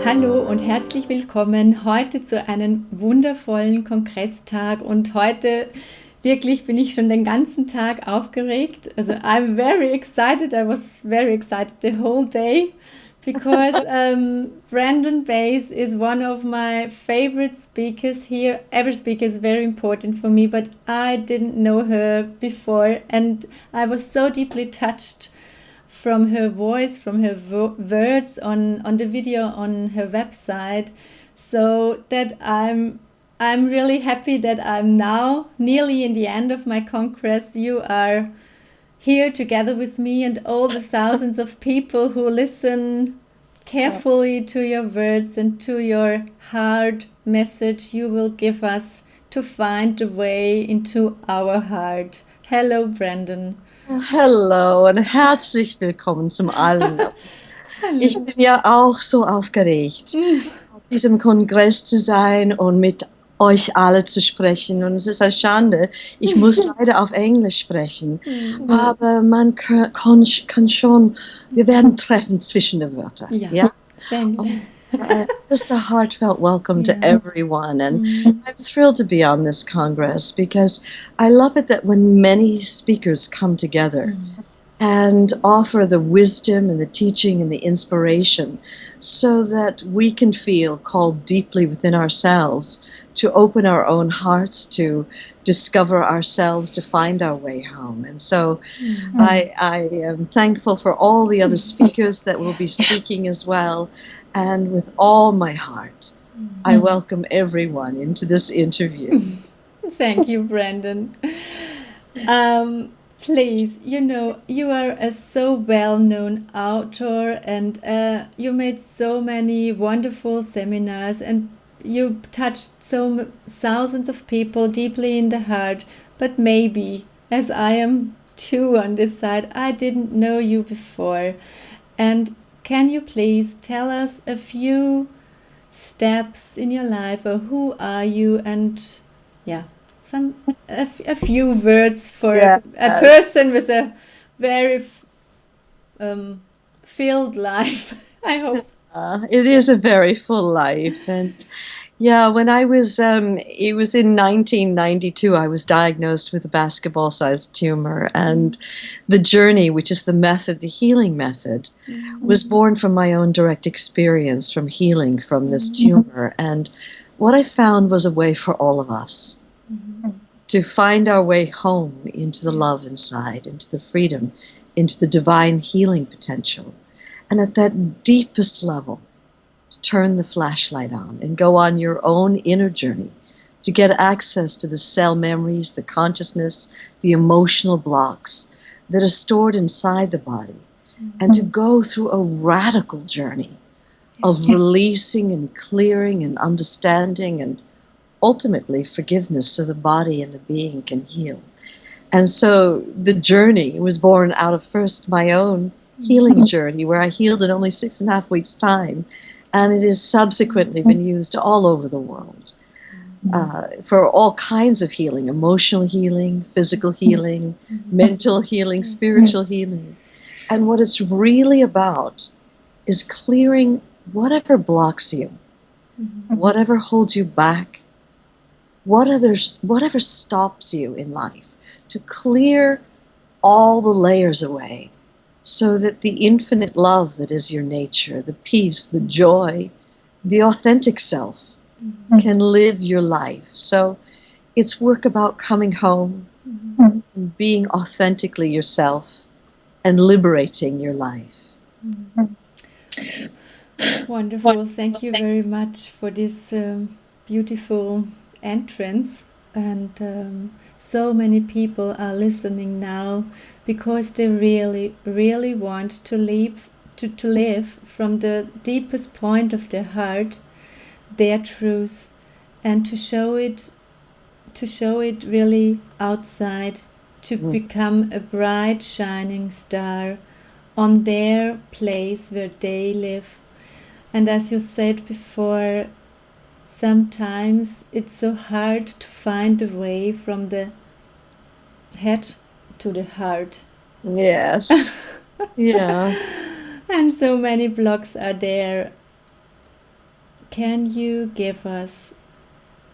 Hallo und herzlich willkommen heute zu einem wundervollen Kongresstag und heute wirklich bin ich schon den ganzen Tag aufgeregt. Also I'm very excited. I was very excited the whole day because Brandon Bass is one of my favorite speakers here. Every speaker is very important for me, but I didn't know her before and I was so deeply touched from her voice, from her words on the video on her website, so that I'm really happy that I'm now nearly in the end of my congress. You are here together with me and all the thousands of people who listen carefully to your words and to your hard message you will give us to find the way into our heart. Hello, Brandon. Hallo und herzlich willkommen zum allen. Ich Hallo. bin ja auch so aufgeregt, auf diesem Kongress zu sein und mit euch alle zu sprechen. Und es ist eine Schande, ich muss leider auf Englisch sprechen. Aber man kann schon, wir werden treffen zwischen den Wörtern. Ja, Ja? thank you. Just a heartfelt welcome to Yeah. everyone. And I'm thrilled to be on this Congress because I love it that when many speakers come together and offer the wisdom and the teaching and the inspiration so that we can feel called deeply within ourselves to open our own hearts, to discover ourselves, to find our way home. And so I am thankful for all the other speakers that will be speaking as well. And with all my heart, I welcome everyone into this interview. Thank you, Brandon. Please, you are a so well-known author and you made so many wonderful seminars and you touched thousands of people deeply in the heart. But maybe, as I am too on this side, I didn't know you before. And can you please tell us a few steps in your life, or who are you, and yeah, a few words for a Yes. person with a very filled life. I hope. It is a very full life. And yeah, when it was in 1992, I was diagnosed with a basketball sized tumor. And the journey, which is the method, the healing method, was born from my own direct experience from healing from this tumor. And what I found was a way for all of us to find our way home into the love inside, into the freedom, into the divine healing potential. And at that deepest level, turn the flashlight on and go on your own inner journey to get access to the cell memories, the consciousness, the emotional blocks that are stored inside the body, and to go through a radical journey of releasing and clearing and understanding and ultimately forgiveness so the body and the being can heal. And so the journey was born out of first my own healing journey, where I healed in only 6.5 weeks' time. And it has subsequently been used all over the world for all kinds of healing, emotional healing, physical healing, mental healing, spiritual healing. And what it's really about is clearing whatever blocks you, whatever holds you back, whatever stops you in life, to clear all the layers away so that the infinite love that is your nature, the peace, the joy, the authentic self can live your life. So it's work about coming home and being authentically yourself and liberating your life. Wonderful. Thank you very much for this beautiful entrance. And so many people are listening now because they really, really want to live from the deepest point of their heart, their truth, and to show it really outside, to become a bright shining star on their place where they live. And as you said before, sometimes it's so hard to find a way from the head to the heart. Yes. 。 Yeah. 。 And so many blocks are there. And so many people are listening now because they really, really want to live from the deepest point of their heart, their truth, and to show it really outside, to become a bright shining star on their place where they live. And as you said before, sometimes it's so hard to find a way from the head to the heart. And so many blocks are there can you give us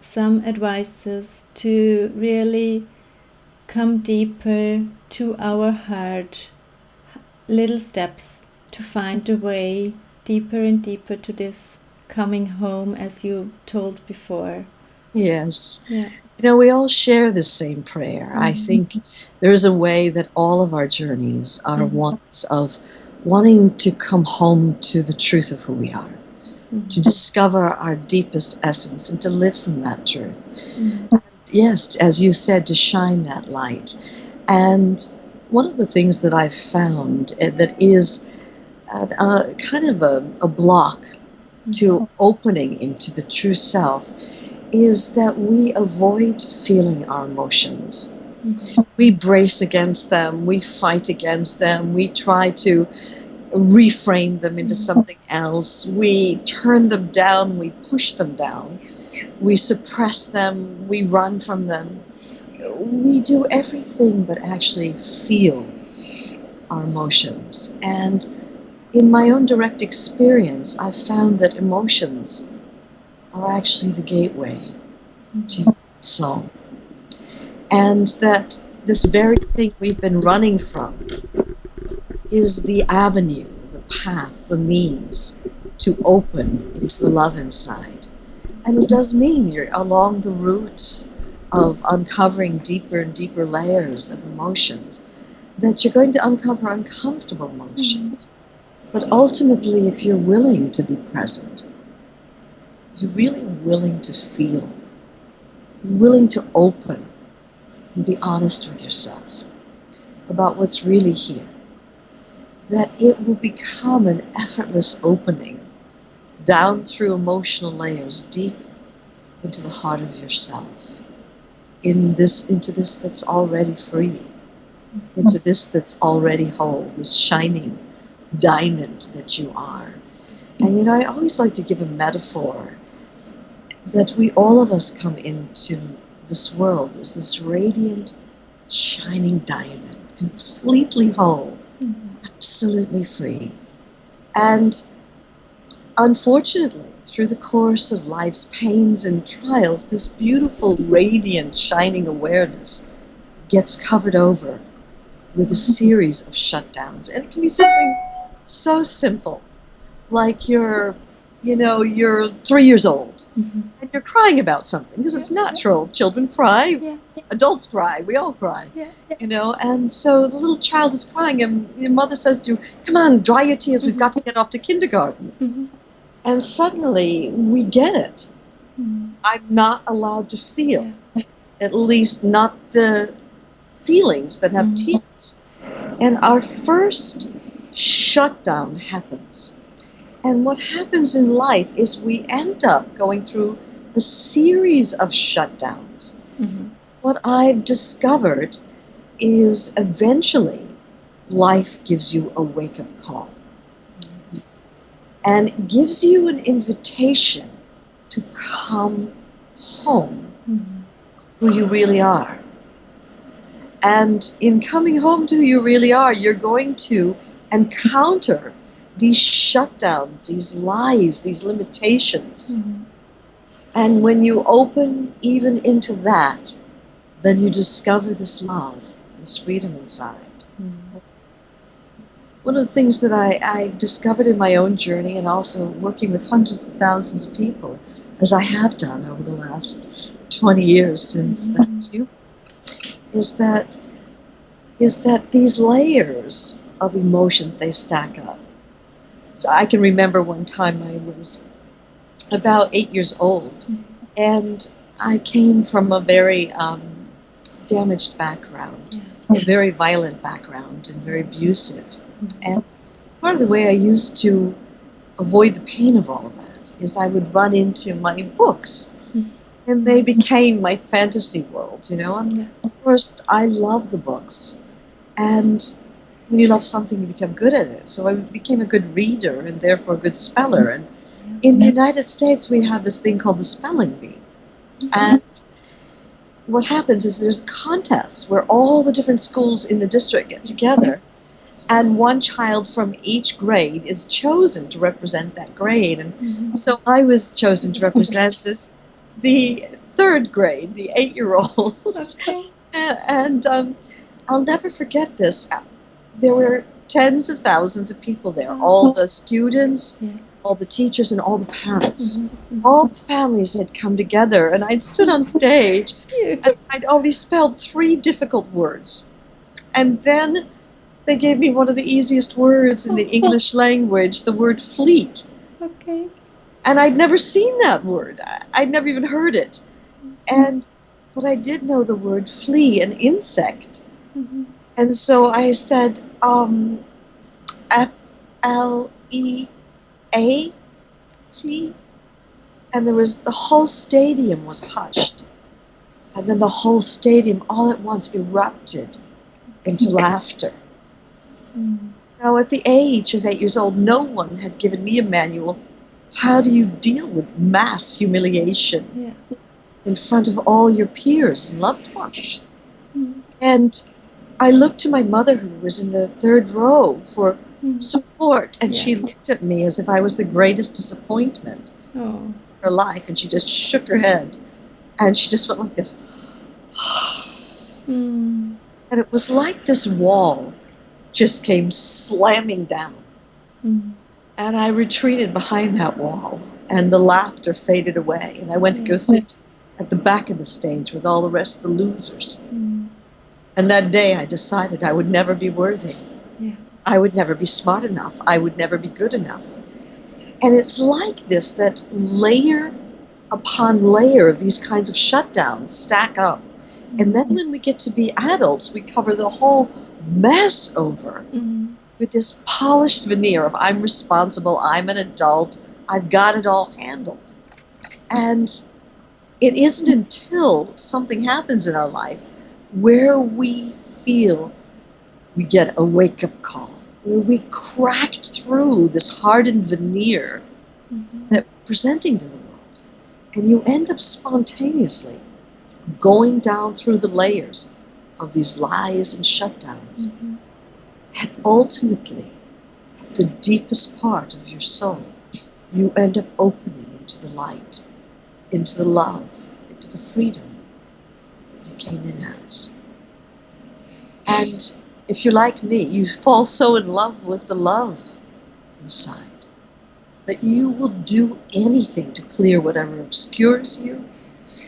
some advices to really come deeper to our heart, little steps to find a way deeper and deeper to this coming home, as you told before? Yes. Yeah. We all share the same prayer. I think there's a way that all of our journeys are ones of wanting to come home to the truth of who we are, to discover our deepest essence and to live from that truth. Yes, as you said, to shine that light. And one of the things that I've found that is kind of a block to opening into the true self is that we avoid feeling our emotions. We brace against them, we fight against them, we try to reframe them into something else, we turn them down, we push them down, we suppress them, we run from them. We do everything but actually feel our emotions. And in my own direct experience, I've found that emotions are actually the gateway to soul. And that this very thing we've been running from is the avenue, the path, the means to open into the love inside. And it does mean you're along the route of uncovering deeper and deeper layers of emotions, that you're going to uncover uncomfortable emotions. But ultimately, if you're willing to be present, you're really willing to feel, you're willing to open and be honest with yourself about what's really here, that it will become an effortless opening down through emotional layers deep into the heart of yourself, into this that's already free, into this that's already whole, this shining diamond that you are. And I always like to give a metaphor that all of us come into this world as this radiant, shining diamond, completely whole, absolutely free. And unfortunately, through the course of life's pains and trials, this beautiful, radiant, shining awareness gets covered over with a series of shutdowns. And it can be something so simple, like you're 3 years old, and you're crying about something, because it's natural. Children cry, adults cry, we all cry, and so the little child is crying, and your mother says to you, "Come on, dry your tears, we've got to get off to kindergarten." And suddenly we get it. I'm not allowed to feel, at least not the feelings that have tears. And our first shutdown happens. And what happens in life is we end up going through a series of shutdowns. What I've discovered is eventually life gives you a wake-up call and gives you an invitation to come home who you really are. And in coming home to who you really are, you're going to encounter these shutdowns, these lies, these limitations. And when you open even into that, then you discover this love, this freedom inside. One of the things that I discovered in my own journey, and also working with hundreds of thousands of people, as I have done over the last 20 years since that too, is that these layers of emotions, they stack up. So I can remember one time I was about 8 years old, and I came from a very damaged background, a very violent background, and very abusive. And part of the way I used to avoid the pain of all of that is I would run into my books, and they became my fantasy world, And of course, I love the books, and when you love something, you become good at it. So I became a good reader and therefore a good speller. And in the United States, we have this thing called the spelling bee. And what happens is there's contests where all the different schools in the district get together, and one child from each grade is chosen to represent that grade. And so I was chosen to represent the third grade, the 8-year-olds. Okay. And I'll never forget this. There were tens of thousands of people there, all the students, Yeah. all the teachers, and all the parents. Mhm. All the families had come together, and I'd stood on stage, and I'd already spelled 3 difficult words. And then they gave me one of the easiest words in the English language, the word fleet. Okay. And I'd never seen that word. I'd never even heard it. But I did know the word flea, an insect. Mhm. And so I said, F-L-E-A-T. And the whole stadium was hushed. And then the whole stadium all at once erupted into laughter. Mm. Now, at the age of 8 years old, no one had given me a manual. How do you deal with mass humiliation Yeah. in front of all your peers and loved ones? Mm. And I looked to my mother, who was in the 3rd row, for support, and she looked at me as if I was the greatest disappointment Oh. in her life, and she just shook her head, and she just went like this. Mm. And it was like this wall just came slamming down. Mm. And I retreated behind that wall, and the laughter faded away, and I went to go sit at the back of the stage with all the rest of the losers. Mm. And that day I decided I would never be worthy. Yeah. I would never be smart enough. I would never be good enough. And it's like this, that layer upon layer of these kinds of shutdowns stack up. And then when we get to be adults, we cover the whole mess over Mm. with this polished veneer of I'm responsible, I'm an adult, I've got it all handled. And it isn't until something happens in our life where we feel we get a wake-up call, where we cracked through this hardened veneer that we're presenting to the world. And you end up spontaneously going down through the layers of these lies and shutdowns. And ultimately, at the deepest part of your soul, you end up opening into the light, into the love, into the freedom that you came in as. And if you're like me, you fall so in love with the love inside that you will do anything to clear whatever obscures you,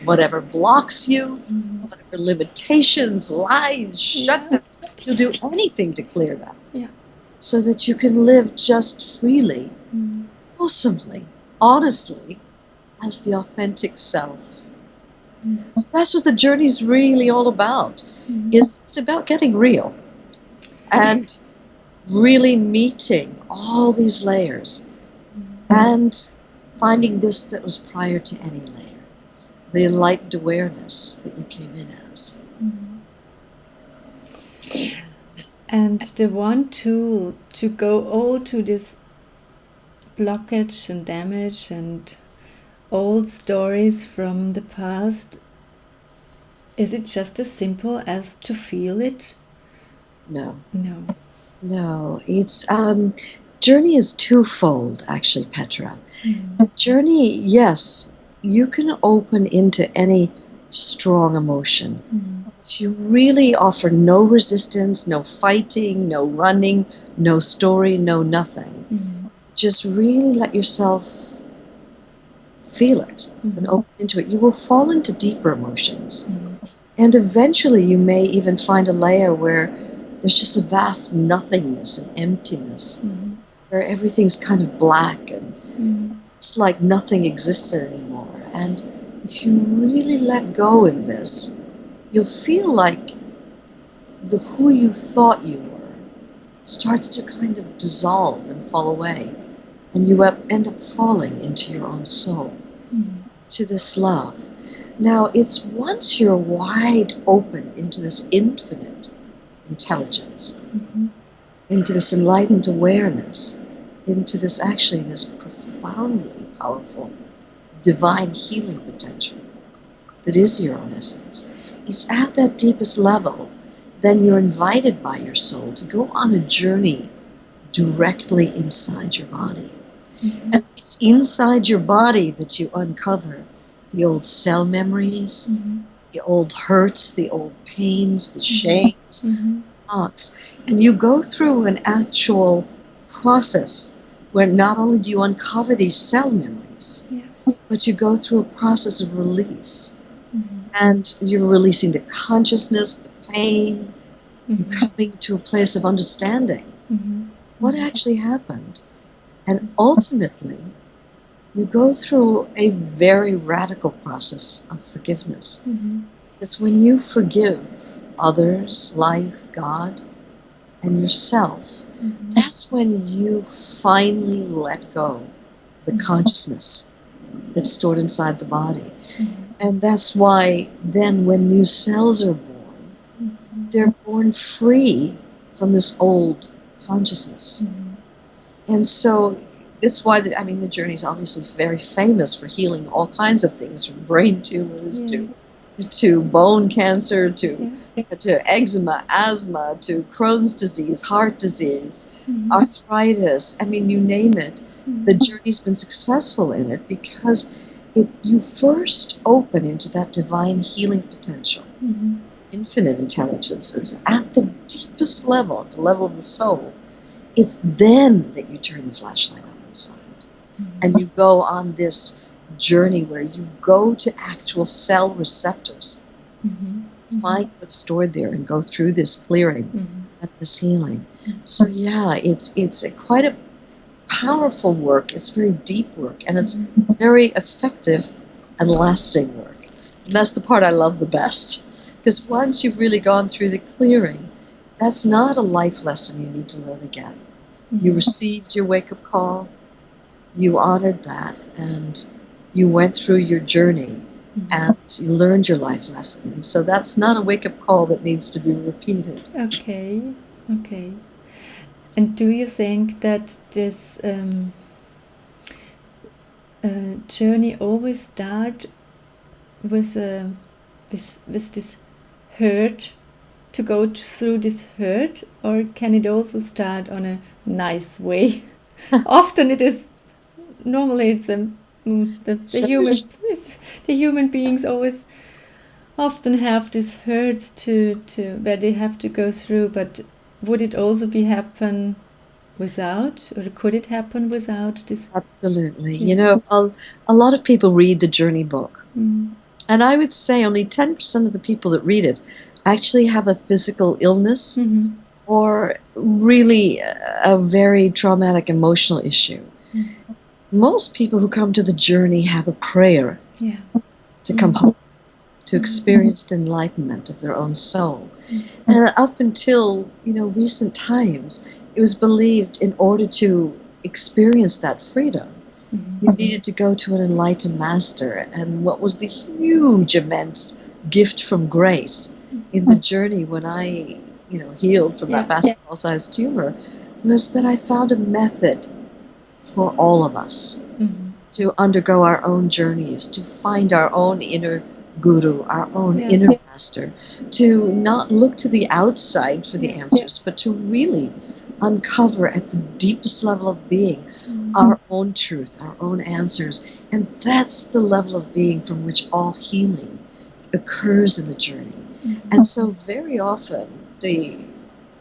whatever blocks you, whatever limitations, lies, shutdowns. You'll do anything to clear that. Yeah. So that you can live just freely, wholesomely, honestly, as the authentic self. So that's what the journey's really all about. It's about getting real and really meeting all these layers and finding this that was prior to any layer, the enlightened awareness that you came in as. And the one tool to go all to this blockage and damage and old stories from the past, is it just as simple as to feel it? No. No. It's journey is twofold, actually, Petra. The journey, yes, you can open into any strong emotion. If you really offer no resistance, no fighting, no running, no story, no nothing, just really let yourself feel it and open into it, you will fall into deeper emotions. And eventually you may even find a layer where there's just a vast nothingness and emptiness, where everything's kind of black and it's like nothing exists anymore. And if you really let go in this, you'll feel like the who you thought you were starts to kind of dissolve and fall away. And you end up falling into your own soul, to this love. Now, it's once you're wide open into this infinite intelligence, into this enlightened awareness, into this profoundly powerful divine healing potential that is your own essence. It's at that deepest level then you're invited by your soul to go on a journey directly inside your body. Mhm. And it's inside your body that you uncover the old cell memories, Mhm. the old hurts, the old pains, the shames, Mhm. thoughts. And you go through an actual process where not only do you uncover these cell memories, Yeah. but you go through a process of release. Mhm. And you're releasing the consciousness, the pain, you're Mhm. coming to a place of understanding Mhm. what actually happened. And ultimately, you go through a very radical process of forgiveness. Mhm. It's when you forgive others, life, God, and yourself, Mhm. that's when you finally let go the consciousness that's stored inside the body. Mhm. And that's why then when new cells are born, Mhm. they're born free from this old consciousness. Mhm. And so it's why the journey is obviously very famous for healing all kinds of things, from brain tumors Yeah. to bone cancer to Yeah. eczema, asthma, to Crohn's disease, heart disease, Mhm. arthritis. I mean, you name it. The Mhm. journey's been successful in it because you first open into that divine healing potential, Mhm. infinite intelligence. It's at the deepest level, at the level of the soul. It's then that you turn the flashlight on inside and you go on this journey where you go to actual cell receptors, Mhm. find what's stored there, and go through this clearing Mhm. and this healing. So yeah, it's quite a powerful work. It's very deep work, and it's very effective and lasting work. And that's the part I love the best, because once you've really gone through the clearing, that's not a life lesson you need to learn again. You Mhm. received your wake-up call, you honored that, and you went through your journey, Mhm. and you learned your life lesson. And so that's not a wake-up call that needs to be repeated. Okay. Okay. And do you think that this journey always start with with this hurt, to go through this hurt, or can it also start on a nice way? Often it is. Normally, it's the So human the human beings always often have these hurts to where they have to go through. But would it also be happen without, or could it happen without this? absolutely. Yeah. A lot of people read the journey book, Mm. and I would say only 10% of the people that read it actually have a physical illness Mm-hmm. or really a very traumatic emotional issue. Mm. Most people who come to the journey have a prayer Yeah. to come home, to experience the enlightenment of their own soul. And up until, recent times, it was believed in order to experience that freedom, you needed to go to an enlightened master. And what was the huge, immense gift from grace in the journey when I, healed from that Yeah. basketball-sized tumor was that I found a method for all of us Mm-hmm. to undergo our own journeys, to find our own inner guru, our own Yeah. inner master, to not look to the outside for the Yeah. answers, but to really uncover at the deepest level of being Mm-hmm. our own truth, our own answers. And that's the level of being from which all healing occurs in the journey. Mm-hmm. And so very often,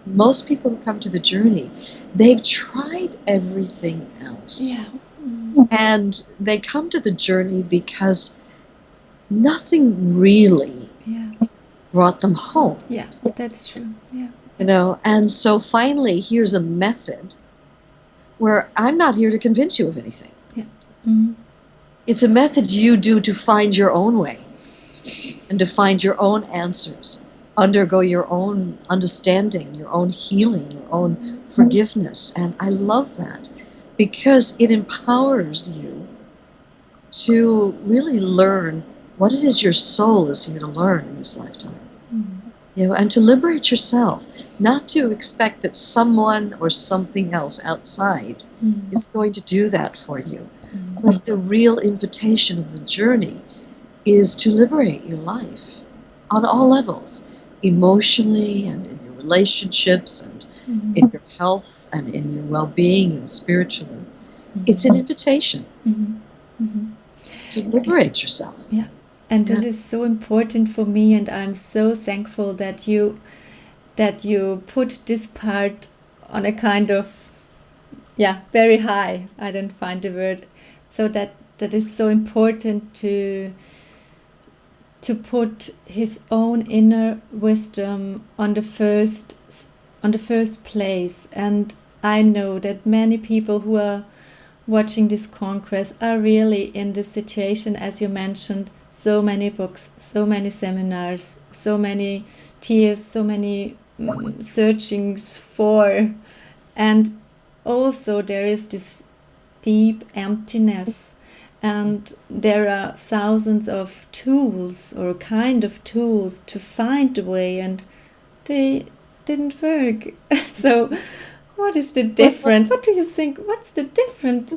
most people who come to the journey, they've tried everything else. Yeah. Mm-hmm. And they come to the journey because nothing really Yeah. brought them home, Yeah. That's true. Yeah. And so finally, here's a method where I'm not here to convince you of anything. Yeah. Mm-hmm. It's a method you do to find your own way and to find your own answers, undergo your own understanding, your own healing, your own forgiveness. And I love that because it empowers you to really learn what it is your soul is here to learn in this lifetime. Mm-hmm. And to liberate yourself, not to expect that someone or something else outside Mm-hmm. is going to do that for you. Mm-hmm. But the real invitation of the journey is to liberate your life on all levels, emotionally and in your relationships and in your health and in your well-being and spiritually. It's an invitation to liberate yourself. Yeah. And this is so important for me, and I'm so thankful that you put this part on a kind of very high. I don't find the word. So that is so important to put his own inner wisdom on the first place. And I know that many people who are watching this congress are really in this situation, as you mentioned. So many books, so many seminars, so many tears, so many searchings for, and also there is this deep emptiness, and there are thousands of tools or kind of tools to find the way, and they didn't work. So what is the difference? What do you think? What's the difference?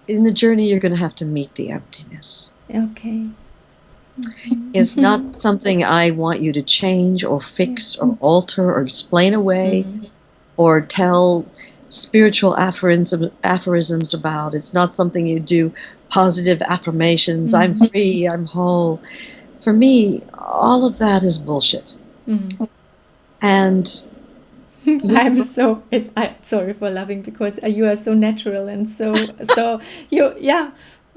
In the journey, you're going to have to meet the emptiness. Okay. It's not something I want you to change or fix or alter or explain away or tell spiritual aphorisms about. It's not something you do positive affirmations. I'm free, I'm whole. For me, all of that is bullshit. And I'm sorry for laughing, because you are so natural and so you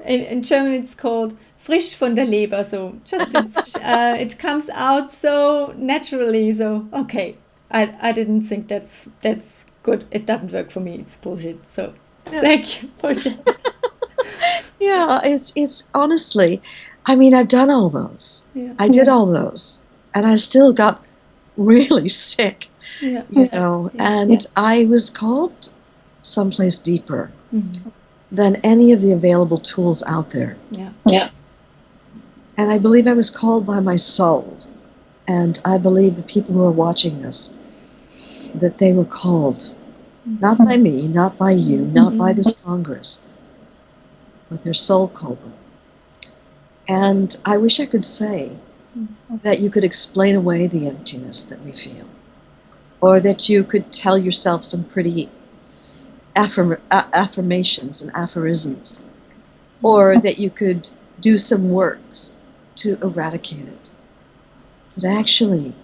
in German it's called frisch von der Leber, so just it comes out so naturally. So okay, I didn't think that's good. It doesn't work for me. It's bullshit. So thank you for that. Yeah, it's honestly, I mean, I've done all those. Yeah. I did all those, and I still got really sick. Yeah. You know, and I was called someplace deeper than any of the available tools out there. Yeah. And I believe I was called by my soul. And I believe the people who are watching this, that they were called, not by me, not by you, not by this Congress, but their soul called them. And I wish I could say that you could explain away the emptiness that we feel, or that you could tell yourself some pretty affirmations and aphorisms, or that you could do some works to eradicate it. But actually,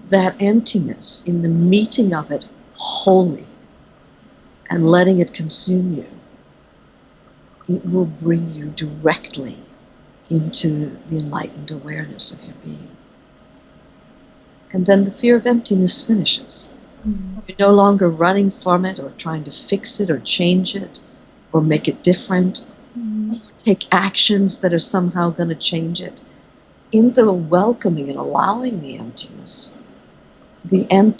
that emptiness, in the meeting of it wholly and letting it consume you, it will bring you directly into the enlightened awareness of your being. And then the fear of emptiness finishes. You're no longer running from it or trying to fix it or change it or make it different, or take actions that are somehow going to change it. In the welcoming and allowing the emptiness then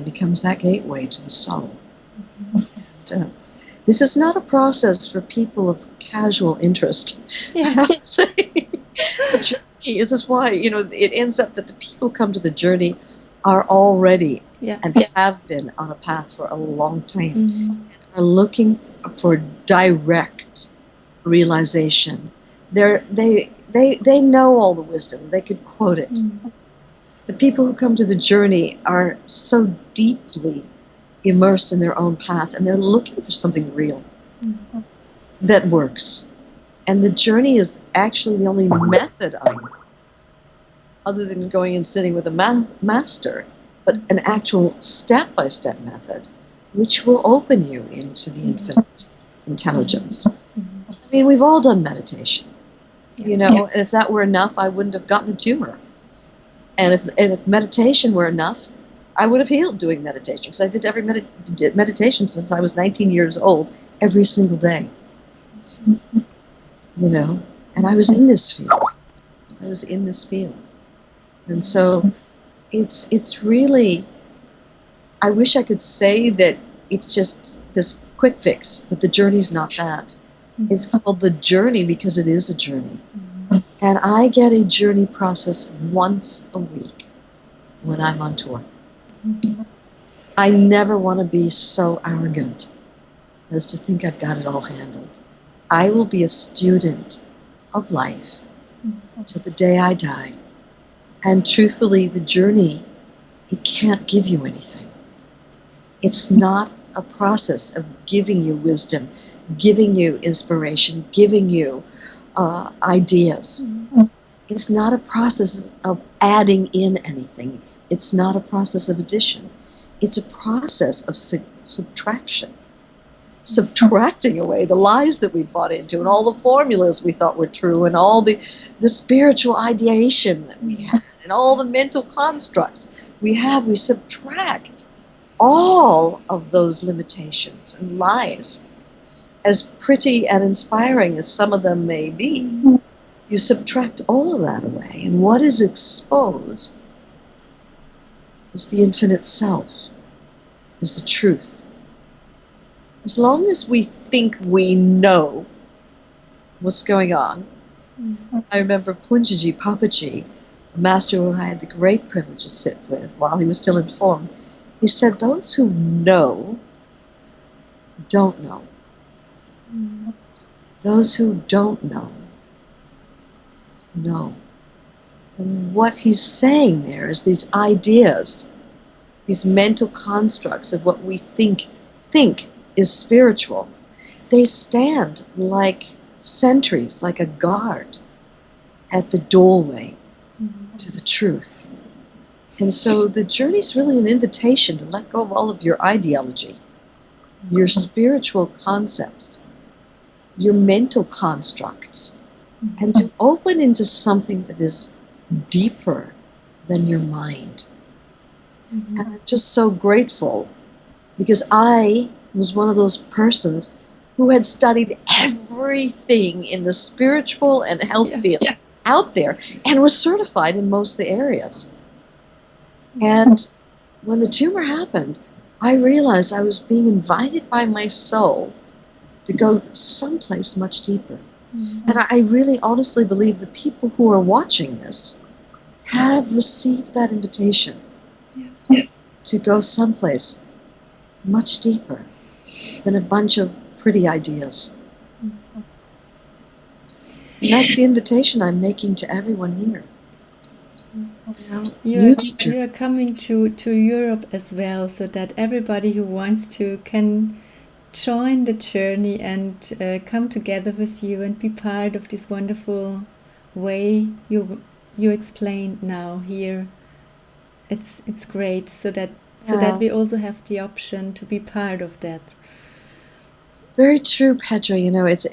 becomes that gateway to the soul. And, this is not a process for people of casual interest. I have to say. The journey, this is why, it ends up that the people who come to the journey are already and have been on a path for a long time, and are looking for direct realization. They know all the wisdom. They could quote it. The people who come to the journey are so deeply immersed in their own path, and they're looking for something real that works. And the journey is actually the only method I know, other than going and sitting with a master, but an actual step-by-step method, which will open you into the infinite intelligence. I mean, we've all done meditation, and if that were enough, I wouldn't have gotten a tumor. And if meditation were enough, I would have healed doing meditation, because I did did meditation since I was 19 years old, every single day. And I was in this field. And so it's really, I wish I could say that it's just this quick fix, but the journey's not that. It's called the journey because it is a journey. And I get a journey process once a week when I'm on tour. I never want to be so arrogant as to think I've got it all handled. I will be a student of life to the day I die. And truthfully, the journey, it can't give you anything. It's not a process of giving you wisdom, giving you inspiration, giving you ideas. It's not a process of adding in anything. It's not a process of addition. It's a process of subtraction. Subtracting away the lies that we bought into and all the formulas we thought were true and all the spiritual ideation that we had and all the mental constructs we have. We subtract all of those limitations and lies. As pretty and inspiring as some of them may be, you subtract all of that away. And what is exposed is the infinite self, is the truth. As long as we think we know what's going on. I remember Punjaji Papaji, a master who I had the great privilege to sit with while he was still in form. He said, those who know don't know. Those who don't know, know. And what he's saying there is these ideas, these mental constructs of what we think is spiritual. They stand like sentries, like a guard at the doorway to the truth. And so the journey is really an invitation to let go of all of your ideology, your spiritual concepts, your mental constructs, and to open into something that is deeper than your mind. And I'm just so grateful because I was one of those persons who had studied everything in the spiritual and health field out there and was certified in most of the areas. And when the tumor happened, I realized I was being invited by my soul to go someplace much deeper. And I really honestly believe the people who are watching this have received that invitation to go someplace much deeper than a bunch of pretty ideas. And that's the invitation I'm making to everyone here. You are coming to Europe as well, so that everybody who wants to can join the journey and come together with you and be part of this wonderful way you explain now here. It's great, so that we also have the option to be part of that. Very true, Petra. You know, it's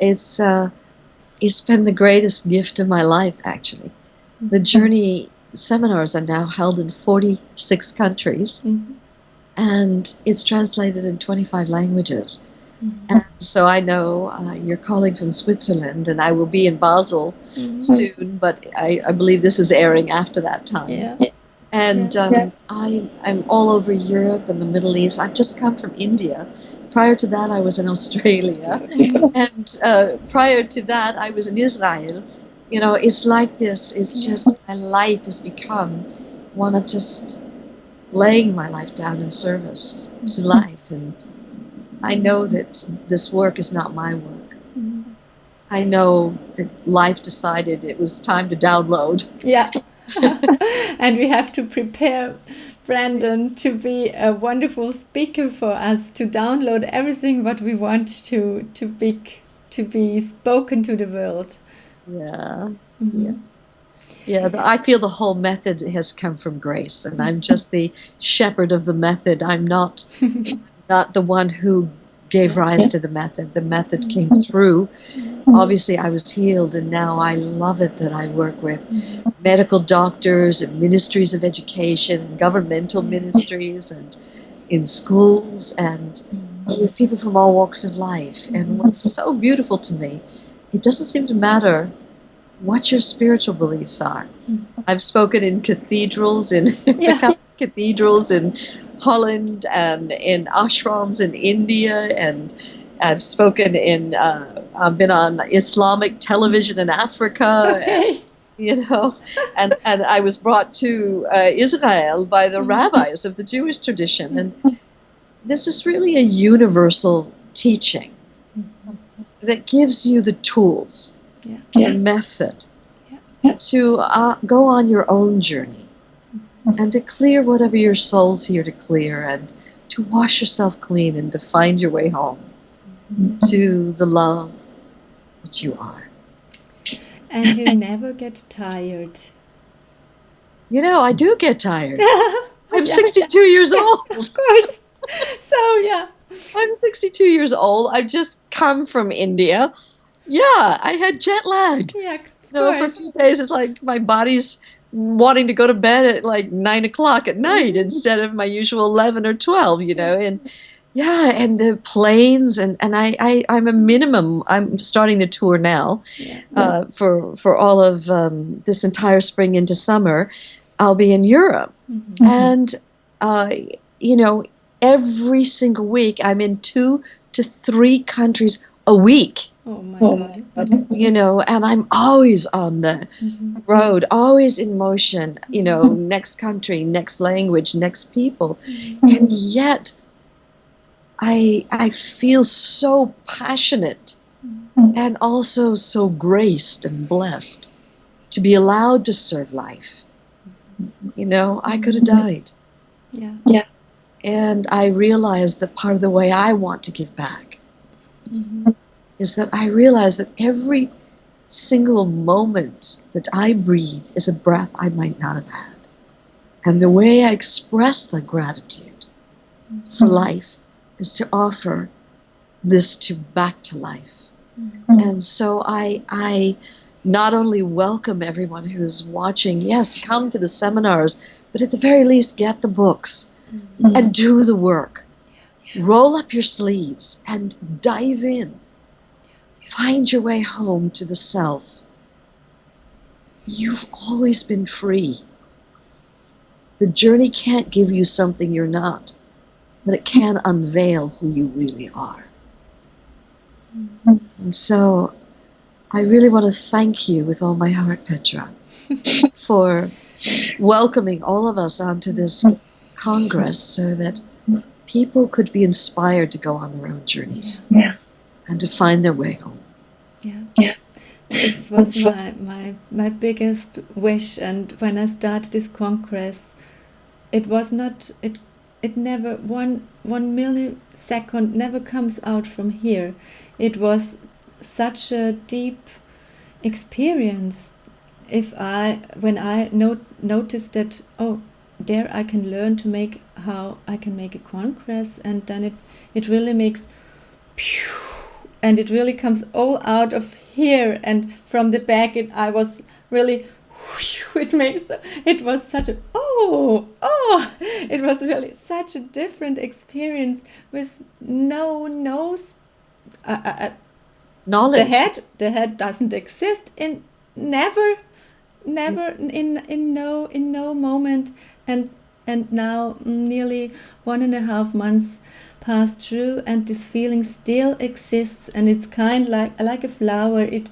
been the greatest gift of my life, actually. The journey seminars are now held in 46 countries, and it's translated in 25 languages. And so I know you're calling from Switzerland, and I will be in Basel soon, but I believe this is airing after that time. Yeah. And I'm all over Europe and the Middle East. I've just come from India. Prior to that, I was in Australia. And prior to that, I was in Israel. You know, it's like this. It's just my life has become one of just laying my life down in service to life. And I know that this work is not my work. I know that life decided it was time to download. Yeah. And we have to prepare Brandon to be a wonderful speaker for us, to download everything what we want to be spoken to the world. Yeah, I feel the whole method has come from grace, and I'm just the shepherd of the method. I'm not the one who gave rise to the method. The method came through. Obviously, I was healed, and now I love it that I work with medical doctors and ministries of education and governmental ministries and in schools and with people from all walks of life. And what's so beautiful to me, it doesn't seem to matter what your spiritual beliefs are. I've spoken in cathedrals, cathedrals in Holland and in ashrams in India, and I've spoken in, I've been on Islamic television in Africa, you know, and I was brought to Israel by the rabbis of the Jewish tradition. And this is really a universal teaching that gives you the tools, the method, to go on your own journey and to clear whatever your soul's here to clear, and to wash yourself clean and to find your way home to the love that you are. And you never get tired. You know, I do get tired. I'm Yeah. 62 years old. Of course. So, yeah. I'm 62 years old. I've just come from India. Yeah, I had jet lag. Yeah, of No, for a course. few days, it's like my body's wanting to go to bed at like 9 o'clock at night instead of my usual 11 or 12, you know. And yeah, and the planes, and I'm a minimum. I'm starting the tour now Yeah. for all of this entire spring into summer. I'll be in Europe. And, uh, you know, every single week I'm in 2 to 3 countries a week. Oh my God. You know, and I'm always on the road, always in motion, you know, next country, next language, next people. And yet I feel so passionate and also so graced and blessed to be allowed to serve life. You know, I could have died. Yeah. And I realized that part of the way I want to give back is that I realize that every single moment that I breathe is a breath I might not have had. And the way I express the gratitude for life is to offer this back to life. And so I not only welcome everyone who's watching, yes, come to the seminars, but at the very least get the books and do the work. Roll up your sleeves and dive in. Find your way home to the self. You've always been free. The journey can't give you something you're not, but it can unveil who you really are. And so I really want to thank you with all my heart, Petra, for welcoming all of us onto this Congress so that people could be inspired to go on their own journeys and to find their way home. Yeah. This was my biggest wish, and when I started this congress, it was not it never one millisecond never comes out from here. It was such a deep experience. When I noticed that, oh, there I can learn to make how I can make a congress, and then it really makes and it really comes all out of here, and from the back I was really it was such a it was really such a different experience with no Knowledge. the head doesn't exist in never in no moment, and now nearly 1.5 months passed through, and this feeling still exists, and it's kind like a flower. It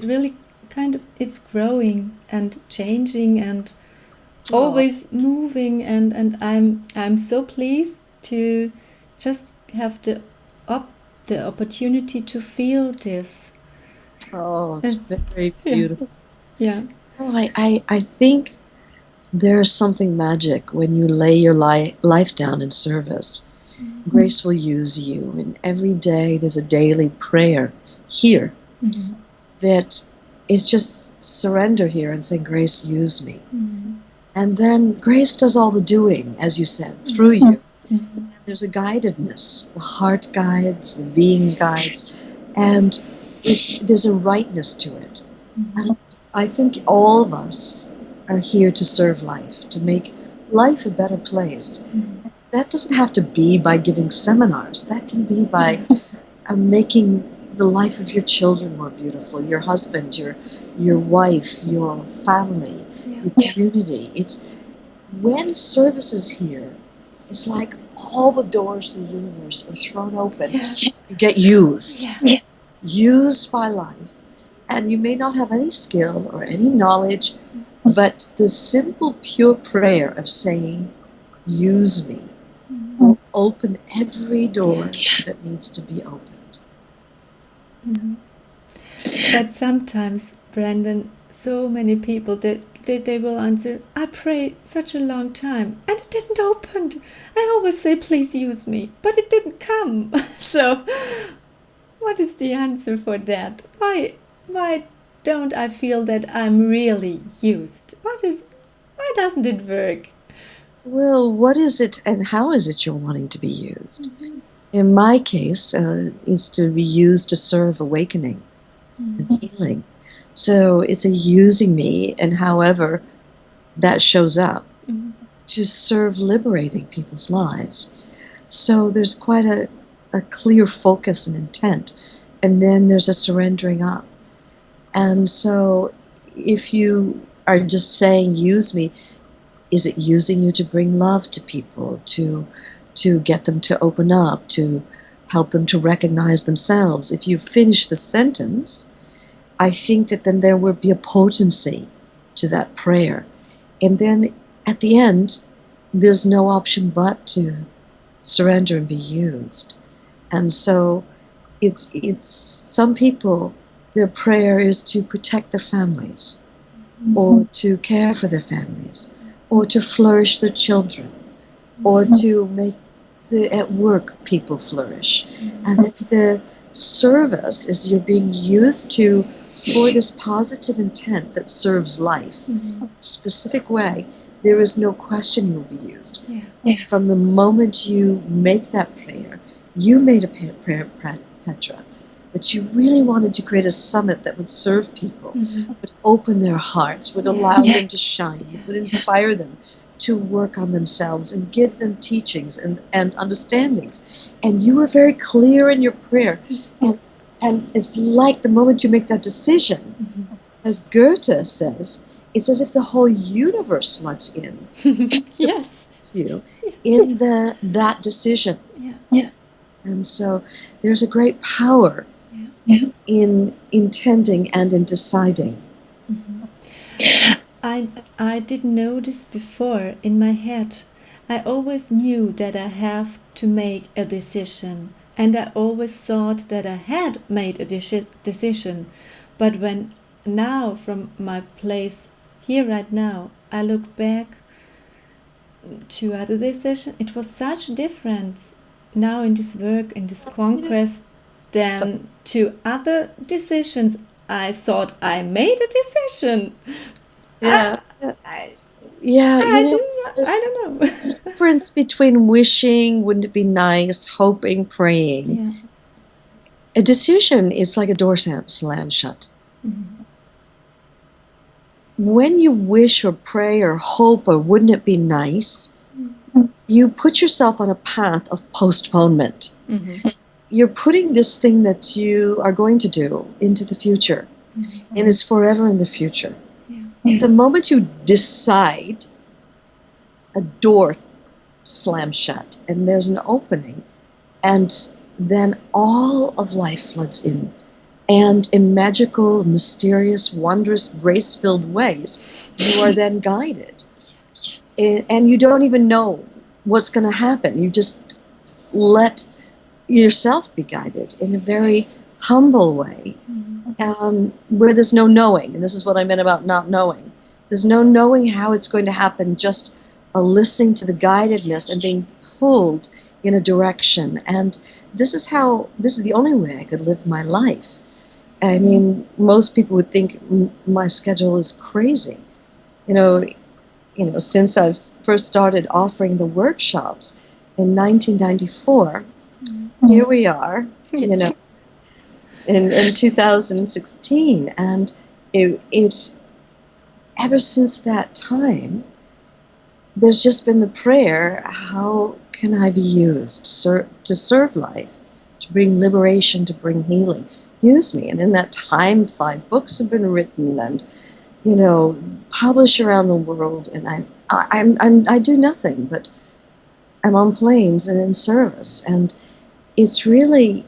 really kind of, it's growing and changing and always moving, and I'm so pleased to just have the opportunity to feel this. Oh, it's very beautiful. Yeah. Oh, I think there's something magic when you lay your life down in service. Grace will use you, and every day there's a daily prayer here that is just surrender here and say, Grace, use me. And then Grace does all the doing, as you said, through you. And there's a guidedness. The heart guides, the being guides, and there's a rightness to it. And I think all of us are here to serve life, to make life a better place. That doesn't have to be by giving seminars. That can be by making the life of your children more beautiful, your husband, your wife, your family, the community. It's when service is here, it's like all the doors to the universe are thrown open. You get used by life. And you may not have any skill or any knowledge, but the simple, pure prayer of saying, use me, will open every door that needs to be opened. But sometimes, Brandon, so many people that they will answer, I pray such a long time and it didn't open. I always say, please use me, but it didn't come. So what is the answer for that? Why don't I feel that I'm really used? Why doesn't it work? Well, what is it and how is it you're wanting to be used? In my case, it's to be used to serve awakening and healing. So it's a using me, and however that shows up, to serve liberating people's lives. So there's quite a clear focus and intent, and then there's a surrendering up. And so if you are just saying, use me, is it using you to bring love to people, to get them to open up, to help them to recognize themselves? If you finish the sentence, I think that then there would be a potency to that prayer. And then at the end, there's no option but to surrender and be used. And so it's some people, their prayer is to protect their families, or to care for their families, or to flourish their children, or to make at work people flourish. And if the service is you're being used to for this positive intent that serves life, a specific way, there is no question you will be used. From the moment you make that prayer, you made a prayer, Petra, that you really wanted to create a summit that would serve people, would open their hearts, would allow them to shine, would inspire them to work on themselves and give them teachings and understandings. And you were very clear in your prayer. And it's like the moment you make that decision, as Goethe says, it's as if the whole universe floods in. Yes. You in that decision. And so there's a great power in intending and in deciding. I didn't know this before in my head. I always knew that I have to make a decision, and I always thought that I had made a decision. But when now, from my place here right now, I look back to other decisions, it was such a difference now in this work, in this conquest, than to other decisions. I thought I made a decision. I don't know. There's a difference between wishing, wouldn't it be nice, hoping, praying. A decision is like a door slam shut. When you wish or pray or hope or wouldn't it be nice, you put yourself on a path of postponement. You're putting this thing that you are going to do into the future, and it's forever in the future. The moment you decide, a door slams shut and there's an opening, and then all of life floods in. And in magical, mysterious, wondrous, grace-filled ways, you are then guided. And you don't even know what's going to happen. You just let yourself be guided in a very humble way, where there's no knowing. And this is what I meant about not knowing. There's no knowing how it's going to happen, just a listening to the guidedness and being pulled in a direction. And this is the only way I could live my life. I mean, most people would think my schedule is crazy. Since I've first started offering the workshops in 1994, here we are, in 2016, and it's ever since that time, there's just been the prayer, how can I be used to serve life, to bring liberation, to bring healing? Use me. And in that time, 5 books have been written and, published around the world. And I do nothing, but I'm on planes and in service. And it's really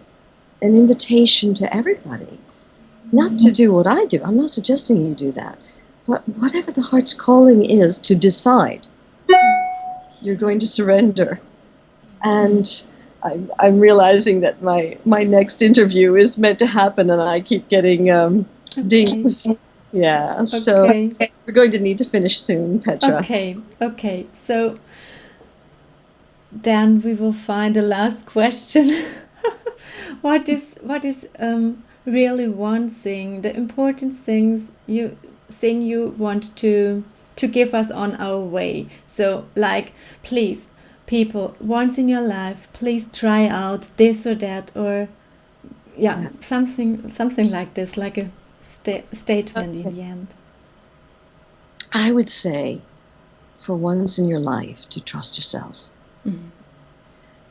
an invitation to everybody, not to do what I do. I'm not suggesting you do that. But whatever the heart's calling is, to decide, you're going to surrender. And I'm realizing that my next interview is meant to happen, and I keep getting dings. Yeah, so Okay. we're going to need to finish soon, Petra. Okay. Okay. So then we will find the last question. What is really one thing, the important thing you want to give us on our way? So like, please, people, once in your life, please try out this or that, or yeah, Yeah. something like this, like a statement in the end. I would say, for once in your life, to trust yourself, Mhm.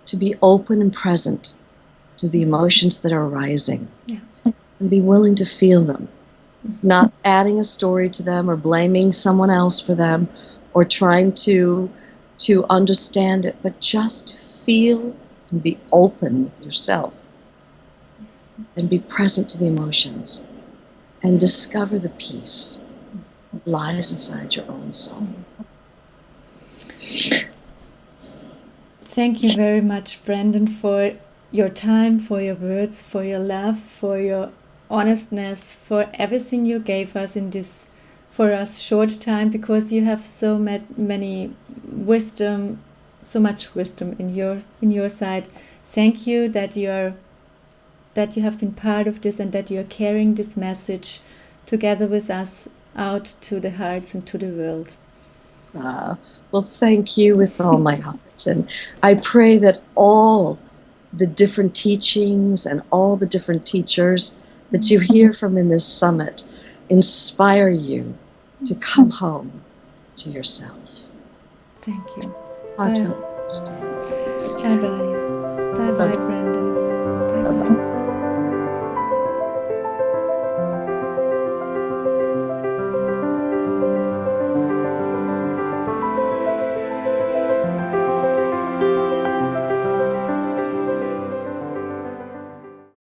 to be open and present to the emotions that are arising, Yeah. and be willing to feel them, not adding a story to them or blaming someone else for them or trying to understand it, but just feel and be open with yourself and be present to the emotions and discover the peace that lies inside your own soul. Thank you very much, Brandon, for your time, for your words, for your love, for your honestness, for everything you gave us in this, for us, short time, because you have so many wisdom, so much wisdom in your side. Thank you that you have been part of this and that you are carrying this message together with us out to the hearts and to the world. Well, thank you with all my heart. And I pray that all the different teachings and all the different teachers that you hear from in this summit inspire you to come home to yourself. Thank you. Heart Bye. to heart. Bye bye. Bye bye, Brandon.